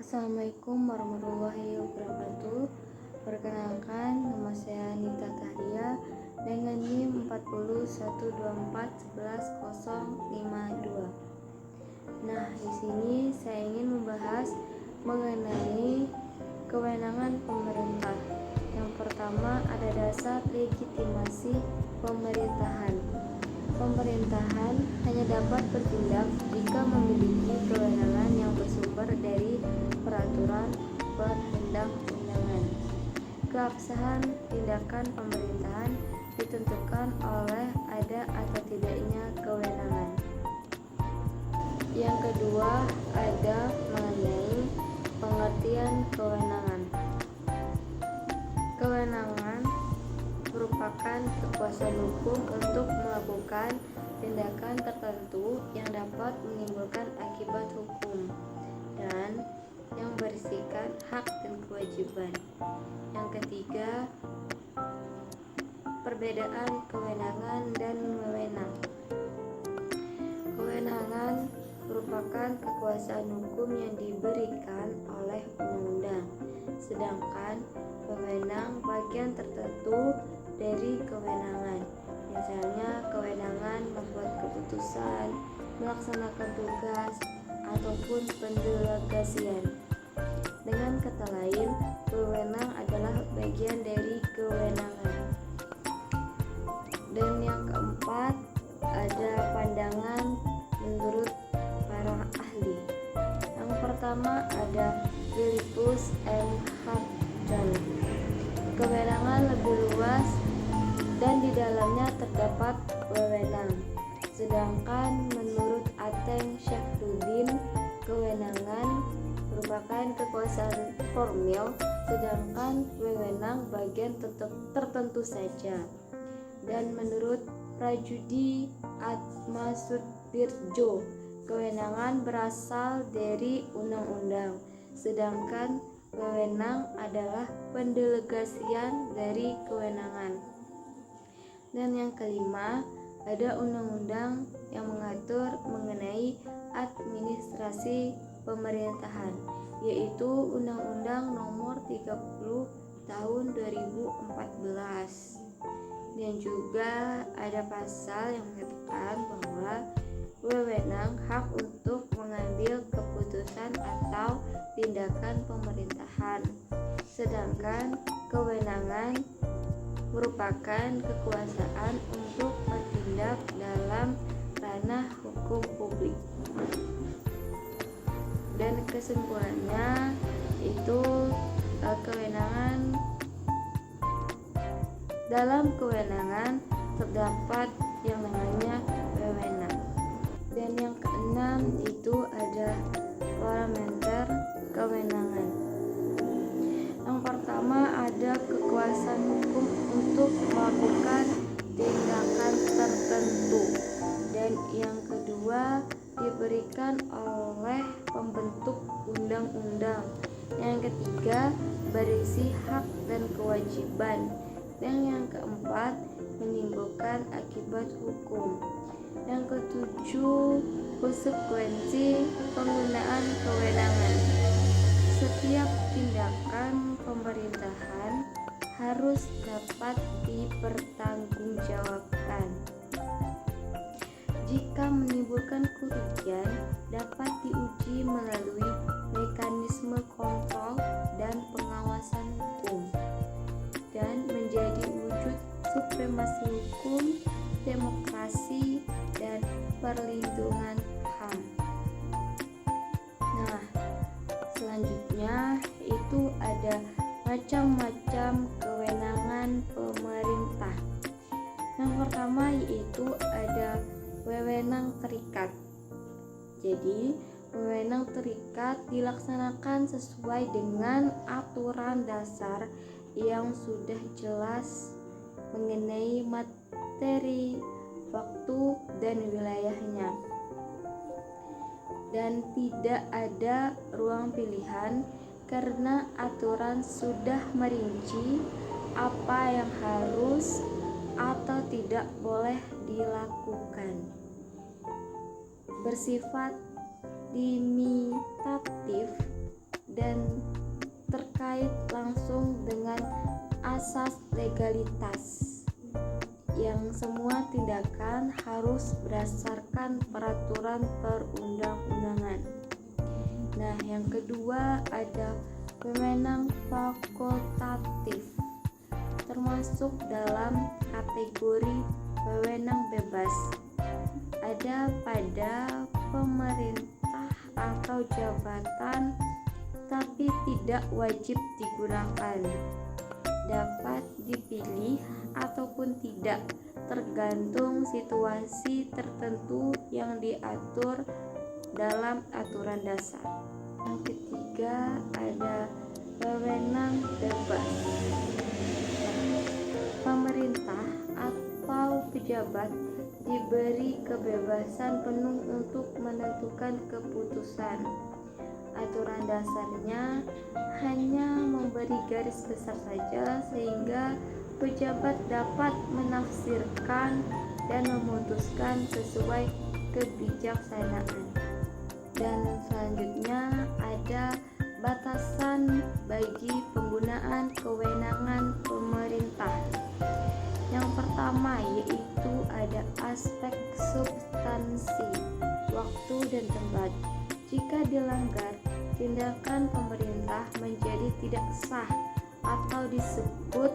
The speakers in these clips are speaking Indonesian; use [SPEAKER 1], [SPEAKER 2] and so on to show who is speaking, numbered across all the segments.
[SPEAKER 1] Assalamualaikum warahmatullahi wabarakatuh. Perkenalkan, nama saya Nita Tahria dengan NIM 40124111052. Nah, di sini saya ingin membahas mengenai kewenangan pemerintah. Yang pertama ada dasar legitimasi pemerintahan. Pemerintahan hanya dapat bertindak jika memiliki kewenangan yang bersumber dari peraturan perundang-undangan. Keabsahan tindakan pemerintahan ditentukan oleh ada atau tidaknya kewenangan. Yang kedua ada mengenai pengertian kewenangan. Kewenangan merupakan kekuasaan hukum untuk melakukan tindakan tertentu yang dapat menimbulkan akibat hukum dan yang berisikan hak dan kewajiban. Yang ketiga, perbedaan kewenangan dan wewenang. Kewenangan merupakan kekuasaan hukum yang diberikan oleh undang-undang, sedangkan wewenang bagian tertentu dari kewenangan. Misalnya kewenangan membuat keputusan, melaksanakan tugas, ataupun pendelegasian. Dengan kata lain, wewenang adalah bagian dari kewenangan. Dan yang keempat, ada pandangan menurut para ahli. Yang pertama ada Philippus M. Hartman. Kewenangan lebih luas dan di dalamnya terdapat wewenang. Sedangkan menurut Ateng Syafruddin, kewenangan merupakan kekuasaan formil, sedangkan wewenang bagian tertentu saja. Dan menurut Prajudi Atmasudirjo, kewenangan berasal dari undang-undang, sedangkan wewenang adalah pendelegasian dari kewenangan. Dan yang kelima, ada undang-undang yang mengatur mengenai administrasi pemerintahan, yaitu Undang-Undang Nomor 30 Tahun 2014. Dan juga ada pasal yang mengatakan bahwa wewenang hak untuk mengambil keputusan atau tindakan pemerintahan, sedangkan kewenangan merupakan kekuasaan untuk bertindak dalam ranah hukum publik. Dan kesimpulannya itu dalam kewenangan terdapat yang namanya wewenang. Dan yang keenam itu ada parameter kewenangan. Yang pertama ada kekuasaan hukum untuk melakukan tindakan tertentu, dan yang kedua diberikan oleh pembentuk undang-undang. Yang ketiga berisi hak dan kewajiban, dan yang keempat menimbulkan akibat hukum. Yang ketujuh konsekuensi penggunaan kewenangan. Setiap tindakan pemerintahan harus dapat dipertanggungjawabkan. Jika menimbulkan kerugian, dapat diuji melalui mekanisme kontrol dan pengawasan hukum, dan menjadi wujud supremasi hukum, demokrasi, dan perlindungan HAM. Nah, selanjutnya itu ada macam-macam kewenangan pemerintah. Yang pertama yaitu ada wewenang terikat. Jadi, wewenang terikat dilaksanakan sesuai dengan aturan dasar yang sudah jelas mengenai materi, waktu, dan wilayahnya, dan tidak ada ruang pilihan karena aturan sudah merinci apa yang harus atau tidak boleh dilakukan. Bersifat limitatif dan terkait langsung dengan asas legalitas, yang semua tindakan harus berdasarkan peraturan perundang-undangan. Nah, yang kedua ada wewenang fakultatif, termasuk dalam kategori wewenang bebas. Ada pada pemerintah atau jabatan, tapi tidak wajib digunakan. Dapat dipilih ataupun tidak, tergantung situasi tertentu yang diatur dalam aturan dasar. Yang ketiga ada wewenang bebas. Pemerintah atau pejabat diberi kebebasan penuh untuk menentukan keputusan. Aturan dasarnya hanya memberi garis besar saja, sehingga pejabat dapat menafsirkan dan memutuskan sesuai kebijaksanaan. Dan selanjutnya ada batasan bagi penggunaan kewenangan pemerintah. Yang pertama yaitu ada aspek substansi, waktu dan tempat. Jika dilanggar, tindakan pemerintah menjadi tidak sah atau disebut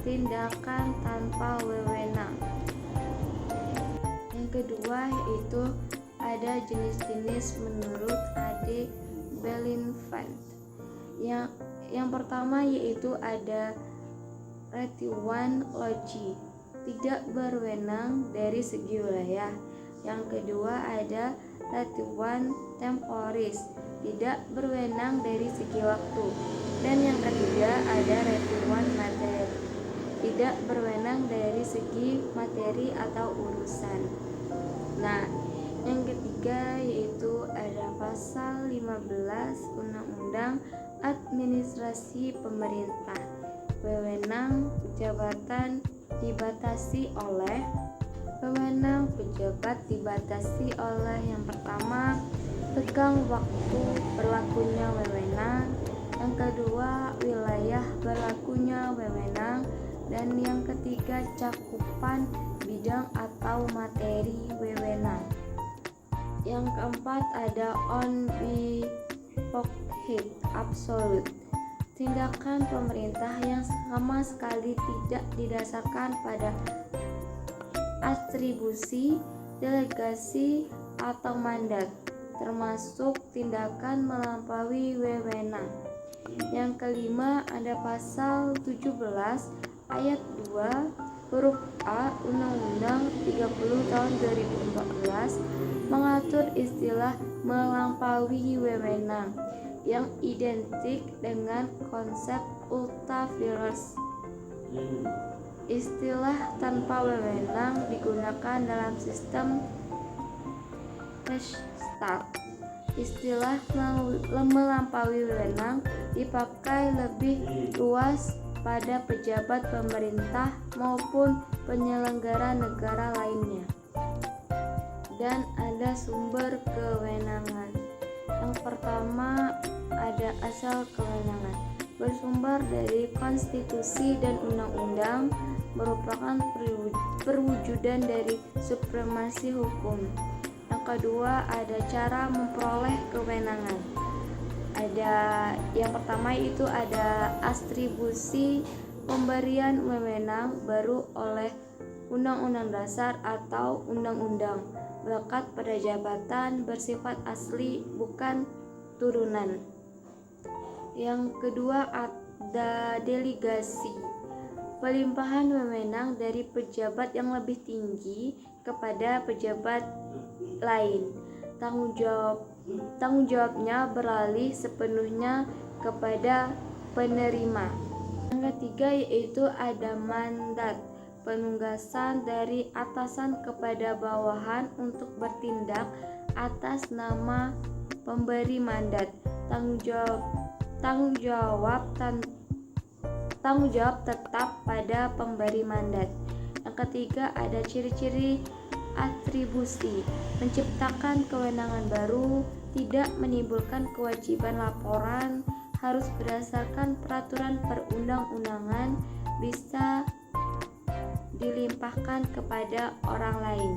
[SPEAKER 1] tindakan tanpa wewenang. Yang kedua yaitu ada jenis-jenis menurut A.D. Bellingfand. Yang pertama yaitu ada retiwan loci, tidak berwenang dari segi wilayah. Yang kedua ada retiwan temporis, tidak berwenang dari segi waktu. Dan yang ketiga ada retiwan materi, tidak berwenang dari segi materi atau urusan. Nah, yang ketiga yaitu ada pasal 15 Undang-Undang Administrasi Pemerintah. Wewenang jabatan dibatasi oleh wewenang pejabat dibatasi oleh yang pertama, tegang waktu berlakunya wewenang, yang kedua, wilayah berlakunya wewenang, dan yang ketiga, cakupan bidang atau materi wewenang. Yang keempat ada on befogged absolute, tindakan pemerintah yang sama sekali tidak didasarkan pada atribusi, delegasi, atau mandat, termasuk tindakan melampaui wewenang. Yang kelima ada pasal 17 ayat 2 huruf A Undang-Undang 30 tahun 2014 mengatur istilah melampaui wewenang yang identik dengan konsep ultra-vires. Istilah tanpa wewenang digunakan dalam sistem Rechtsstaat. Istilah melampaui wewenang dipakai lebih luas pada pejabat pemerintah maupun penyelenggara negara lainnya. Dan ada sumber kewenangan. Yang pertama ada asal kewenangan, bersumber dari konstitusi dan undang-undang, merupakan perwujudan dari supremasi hukum. Yang kedua ada cara memperoleh kewenangan. Ada yang pertama itu ada atribusi, pemberian wewenang baru oleh undang-undang dasar atau undang-undang. Melekat pada jabatan, bersifat asli bukan turunan. Yang kedua ada delegasi, pelimpahan wewenang dari pejabat yang lebih tinggi kepada pejabat lain. Tanggung jawabnya beralih sepenuhnya kepada penerima. Yang ketiga yaitu ada mandat, penugasan dari atasan kepada bawahan untuk bertindak atas nama pemberi mandat. Tanggung jawab tetap pada pemberi mandat. Yang ketiga ada ciri-ciri atribusi, menciptakan kewenangan baru, tidak menimbulkan kewajiban laporan, harus berdasarkan peraturan perundang-undangan, bisa dilimpahkan kepada orang lain.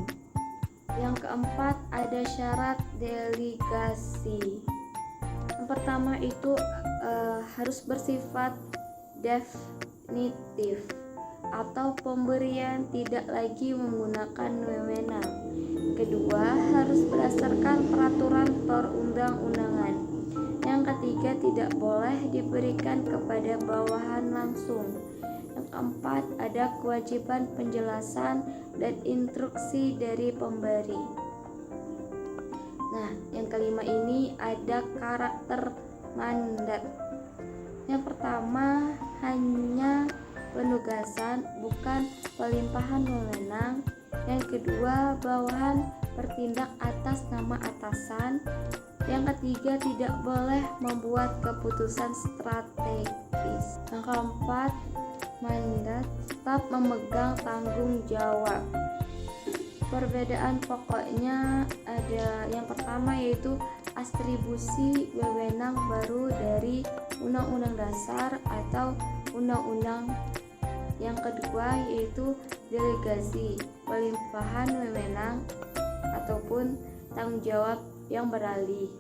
[SPEAKER 1] Yang keempat, ada syarat delegasi. Yang pertama itu harus bersifat definitif atau pemberian tidak lagi menggunakan wewenang. Kedua, harus berdasarkan peraturan perundang-undangan. Yang ketiga, tidak boleh diberikan kepada bawahan langsung. Yang keempat, ada kewajiban penjelasan dan instruksi dari pemberi. Nah, yang kelima ini ada karakter mandat. Yang pertama, hanya penugasan, bukan pelimpahan wewenang. Yang kedua, bawahan bertindak atas nama atasan. Yang ketiga, tidak boleh membuat keputusan strategis. Yang keempat, mandat tetap memegang tanggung jawab. Perbedaan pokoknya ada yang pertama yaitu atribusi wewenang baru dari Undang-Undang Dasar atau Undang-Undang. Yang kedua yaitu delegasi, pelimpahan wewenang ataupun tanggung jawab yang beralih.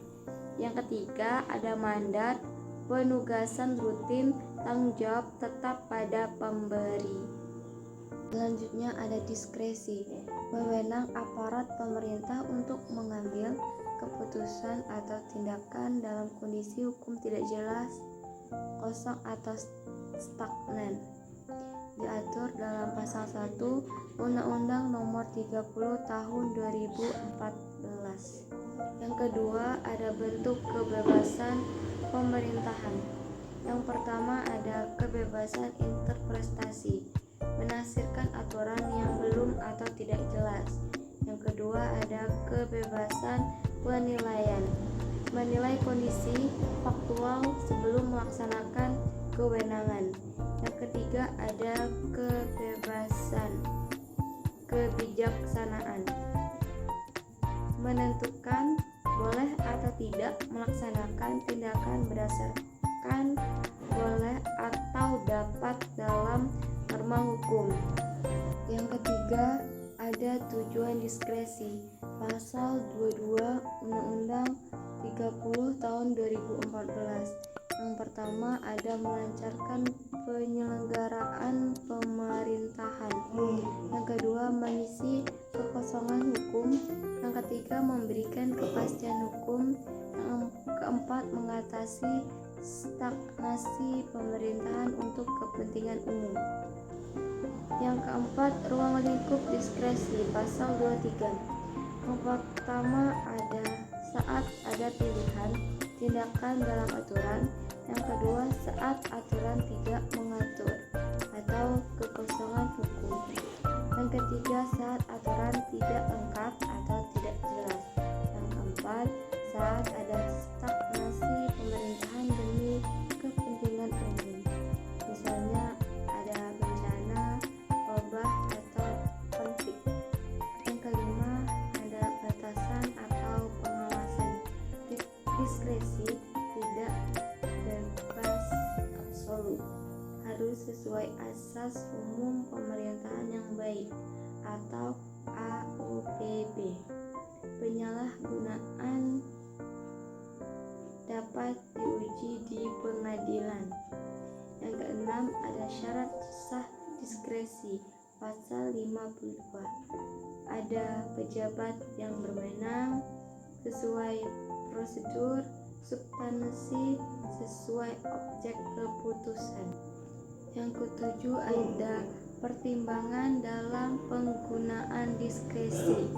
[SPEAKER 1] Yang ketiga ada mandat, penugasan rutin, tanggung jawab tetap pada pemberi. Selanjutnya ada diskresi, wewenang aparat pemerintah untuk mengambil keputusan atau tindakan dalam kondisi hukum tidak jelas, kosong atau stagnan. Diatur dalam pasal 1 Undang-Undang Nomor 30 Tahun 2014. Yang kedua ada bentuk kebebasan pemerintahan. Yang pertama ada kebebasan interpretasi, menafsirkan aturan yang belum atau tidak jelas. Yang kedua ada kebebasan penilaian, menilai kondisi faktual sebelum melaksanakan kewenangan. Yang ketiga ada kebebasan kebijaksanaan, menentukan boleh atau tidak melaksanakan tindakan berdasarkan boleh atau dapat dalam norma hukum. Yang ketiga ada tujuan diskresi, pasal 22 Undang-Undang 30 tahun 2014. Yang pertama ada melancarkan penyelenggaraan pemerintahan. Yang kedua mengisi kekosongan hukum. Yang ketiga memberikan kepastian hukum. Yang keempat mengatasi stagnasi pemerintahan untuk kepentingan umum. Yang keempat ruang lingkup diskresi, pasal 23. Yang pertama ada saat ada pilihan tindakan dalam aturan. Yang kedua saat aturan tidak mengatur atau kekosongan hukum. Yang ketiga saat aturan tidak lengkap atau tidak jelas. Yang keempat saat ada stagnasi pemerintahan demi kepentingan umum, misalnya ada bencana, wabah atau konflik. Yang kelima ada batasan atau pengawasan. Diskresi tidak bebas absolut, harus sesuai asas umum pemerintahan yang baik atau AUPB. Penyalahgunaan dapat diuji di pengadilan. Yang keenam ada syarat sah diskresi, pasal 52. Ada pejabat yang berwenang sesuai prosedur, substansi sesuai objek keputusan. Yang ketujuh ada pertimbangan dalam penggunaan diskresi.